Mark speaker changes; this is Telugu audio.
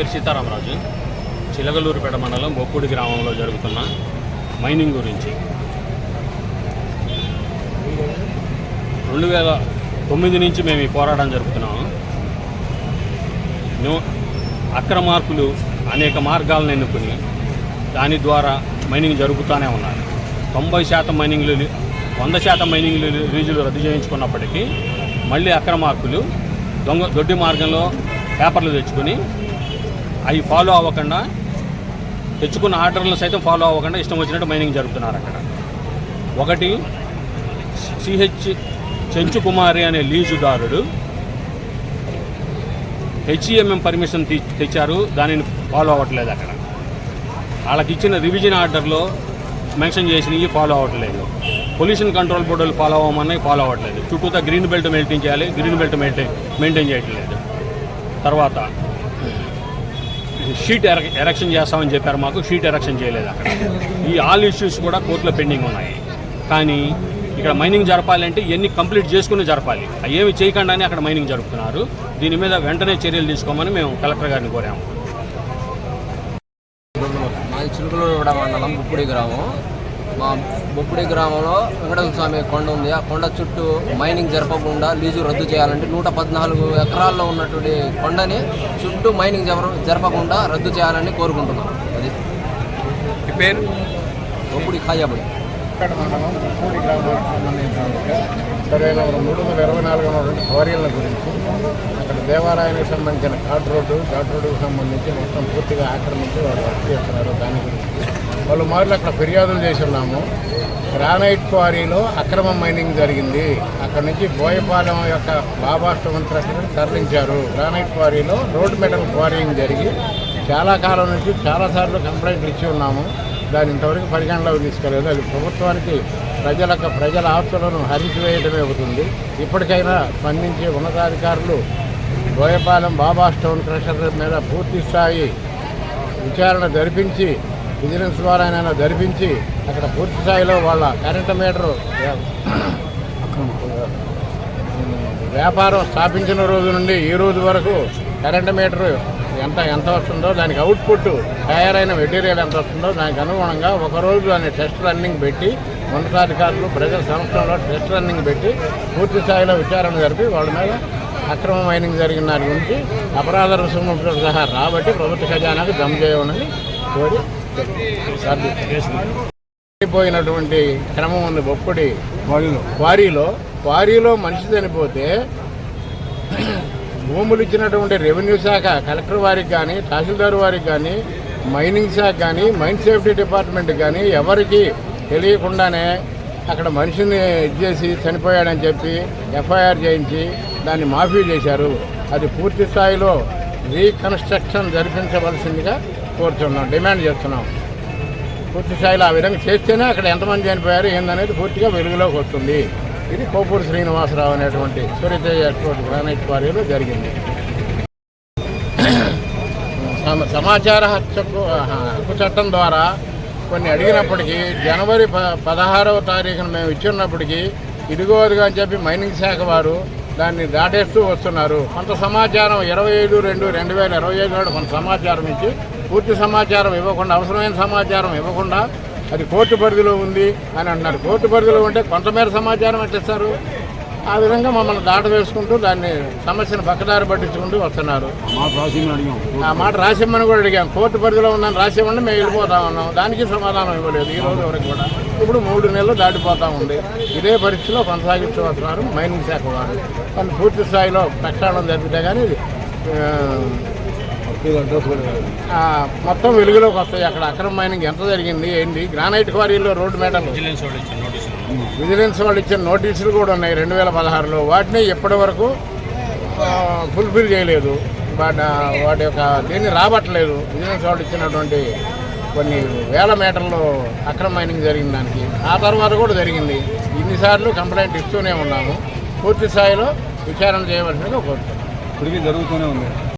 Speaker 1: పేరు సీతారామరాజు. చిలకలూరుపేట మండలం బొప్పుడి గ్రామంలో జరుగుతున్న మైనింగ్ గురించి 2009 నుంచి మేము ఈ పోరాటం జరుపుతున్నాము. అక్రమార్కులు అనేక మార్గాలను ఎన్నుకుని దాని ద్వారా మైనింగ్ జరుగుతూనే ఉన్నారు. 90% మైనింగ్లు 100% మైనింగ్లు లీజులు రద్దు చేయించుకున్నప్పటికీ మళ్ళీ అక్రమార్కులు దొడ్డి మార్గంలో పేపర్లు తెచ్చుకుని అవి ఫాలో అవ్వకుండా, తెచ్చుకున్న ఆర్డర్లను సైతం ఫాలో అవ్వకుండా ఇష్టం వచ్చినట్టు మైనింగ్ జరుపుతున్నారు. అక్కడ ఒకటి సిహెచ్ చెంచుకుమారి అనే లీజుదారుడు హెచ్ఈఎంఎం పర్మిషన్ తెచ్చారు, దానిని ఫాలో అవ్వట్లేదు. అక్కడ వాళ్ళకి ఇచ్చిన రివిజన్ ఆర్డర్లో మెన్షన్ చేసినవి ఫాలో అవ్వట్లేదు. పొల్యూషన్ కంట్రోల్ బోర్డులు ఫాలో అవ్వమన్నాయి, ఫాలో అవ్వట్లేదు. చుట్టూతా గ్రీన్ బెల్ట్ మెయింటైన్ చేయాలి, గ్రీన్ బెల్ట్ మెయింటైన్ చేయట్లేదు. తర్వాత షీట్ ఎరెక్షన్ చేస్తామని చెప్పారు, మాకు షీట్ ఎరెక్షన్ చేయలేదు. అక్కడ ఈ ఆల్ ఇష్యూస్ కూడా కోర్టులో పెండింగ్ ఉన్నాయి. కానీ ఇక్కడ మైనింగ్ జరపాలంటే ఇవన్నీ కంప్లీట్ చేసుకుని జరపాలి. ఏమి చేయకుండానే అక్కడ మైనింగ్ జరుపుతున్నారు. దీని మీద వెంటనే చర్యలు తీసుకోమని మేము కలెక్టర్ గారిని కోరాము.
Speaker 2: మాది చిలుకలూరుపేట మండలం బొప్పుడి గ్రామం. మా బొప్పుడి గ్రామంలో వెంకటేశ్వర స్వామి కొండ ఉంది. ఆ కొండ చుట్టూ మైనింగ్ జరపకుండా లీజు రద్దు చేయాలంటే 114 ఎకరాల్లో ఉన్నటువంటి కొండని చుట్టూ మైనింగ్ జరపకుండా రద్దు చేయాలని కోరుకుంటున్నాం. అది
Speaker 1: పేరు
Speaker 2: బొప్పుడి ఖాజాబడి.
Speaker 3: మండలం బొప్పుడి గ్రామానికి సంబంధించిన సర్వే నెంబర్ 324 ఉన్నటువంటి క్వారీల గురించి అక్కడ దేవాలయానికి సంబంధించిన ఘాట్ రోడ్డుకు సంబంధించి మొత్తం పూర్తిగా ఆక్రమించి వాళ్ళు వర్క్ చేస్తున్నారు. దాని గురించి వాళ్ళు మార్లు అక్కడ ఫిర్యాదులు చేసి ఉన్నాము. గ్రానైట్ క్వారీలో అక్రమ మైనింగ్ జరిగింది. అక్కడ నుంచి బోయపాలెం యొక్క బాబాస్టోన్ ట్రస్ట్ని తరలించారు. గ్రానైట్ క్వారీలో రోడ్ మెటల్ క్వారీయింగ్ జరిగి చాలా కాలం నుంచి చాలాసార్లు కంప్లైంట్లు ఇచ్చి ఉన్నాము. దాని ఇంతవరకు పరిగణలోకి తీసుకెళ్ళలేదు. అది ప్రభుత్వానికి ప్రజల ఆస్తులను హరించివేయడమే అవుతుంది. ఇప్పటికైనా స్పందించి ఉన్నతాధికారులు బోయపాలెం బాబా స్టోన్ క్రషర్ మీద పూర్తి స్థాయి విచారణ జరిపించి, విజిలెన్స్ ద్వారా జరిపించి అక్కడ పూర్తి స్థాయిలో వాళ్ళ కరెంటు మీటరు వ్యాపారం స్థాపించిన రోజు నుండి ఈ రోజు వరకు కరెంటు మీటరు ఎంత వస్తుందో, దానికి అవుట్పుట్ తయారైన మెటీరియల్ ఎంత వస్తుందో దానికి అనుగుణంగా ఒకరోజు దాన్ని టెస్ట్ రన్నింగ్ పెట్టి, ఉన్నతాధికారులు ప్రజల సంస్థలో టెస్ట్ రన్నింగ్ పెట్టి పూర్తి స్థాయిలో విచారణ జరిపి వాళ్ళ మీద అక్రమ మైనింగ్ జరిగిన దాని గురించి అపరాధ రుసుములతో సహా రాబట్టి ప్రభుత్వ ఖజానాకు జమ చేయమని కోరి పోయినటువంటి క్రమం ఉంది. బొప్పుడి క్వారీలో మనిషి చనిపోతే భూములు ఇచ్చినటువంటి రెవెన్యూ శాఖ కలెక్టర్ వారికి కానీ, తహసీల్దార్ వారికి కానీ, మైనింగ్ శాఖ కానీ, మైన్ సేఫ్టీ డిపార్ట్మెంట్ కానీ ఎవరికి తెలియకుండానే అక్కడ మనిషిని ఇచ్చేసి చనిపోయాడని చెప్పి ఎఫ్ఐఆర్ చేయించి దాన్ని మాఫీ చేశారు. అది పూర్తి స్థాయిలో రీకన్స్ట్రక్షన్ జరిపించవలసిందిగా కోరుతున్నాం, డిమాండ్ చేస్తున్నాం. పూర్తి స్థాయిలో ఆ విధంగా చేస్తేనే అక్కడ ఎంతమంది చనిపోయారు ఏందనేది పూర్తిగా వెలుగులోకి వస్తుంది. ఇది కోపూరు శ్రీనివాసరావు అనేటువంటి సూర్యతేజ ఎక్స్పోర్ట్ గ్రానైట్ క్వారీలో జరిగింది. సమాచార హక్కు చట్టం ద్వారా కొన్ని అడిగినప్పటికీ జనవరి 16వ తారీఖున మేము ఇచ్చినప్పటికీ ఇదిగోదుగా అని చెప్పి మైనింగ్ శాఖ వారు దాన్ని దాటేస్తూ వస్తున్నారు. కొంత సమాచారం 25/2/2025 నాడు కొంత సమాచారం ఇచ్చి పూర్తి సమాచారం ఇవ్వకుండా, అవసరమైన సమాచారం ఇవ్వకుండా అది కోర్టు పరిధిలో ఉంది అని అంటున్నారు. కోర్టు పరిధిలో ఉంటే కొంతమేర సమాచారం ఎట్టిస్తారు? ఆ విధంగా మమ్మల్ని దాట వేసుకుంటూ దాన్ని సమస్యను పక్కదారి పట్టించుకుంటూ వస్తున్నారు. ఆ మాట రాసిమ్మని కూడా అడిగాం. కోర్టు పరిధిలో ఉందని రాసివ్వండి, మేము వెళ్ళిపోతా ఉన్నాం. దానికి సమాధానం ఇవ్వలేదు ఈ రోజు వరకు కూడా. ఇప్పుడు 3 నెలలు దాటిపోతూ ఉంది. ఇదే పరిస్థితిలో కొనసాగిస్తూ వస్తున్నారు మైనింగ్ శాఖ వారు. కానీ పూర్తి స్థాయిలో ప్రక్షాళన జరిపితే కానీ మొత్తం వెలుగులోకి వస్తాయి. అక్కడ అక్రమ మైనింగ్ ఎంత జరిగింది ఏంటి. గ్రానైట్ క్వారీలో రోడ్డు మెటల్ విజిలెన్స్ వాళ్ళు ఇచ్చిన నోటీసులు కూడా ఉన్నాయి 2016లో. వాటిని ఎప్పటి వరకు ఫుల్ఫిల్ చేయలేదు. వాటి యొక్క దీన్ని రాబట్టలేదు. విజిలెన్స్ వాళ్ళు ఇచ్చినటువంటి కొన్ని వేల మీటర్లు అక్రమ మైనింగ్ జరిగిన దానికి. ఆ తర్వాత కూడా జరిగింది. ఇన్నిసార్లు కంప్లైంట్ ఇస్తూనే ఉన్నాము. పూర్తి స్థాయిలో విచారణ చేయవలసిందిగా కోరుతున్నాం.
Speaker 4: ఇప్పటికీ జరుగుతూనే ఉంది.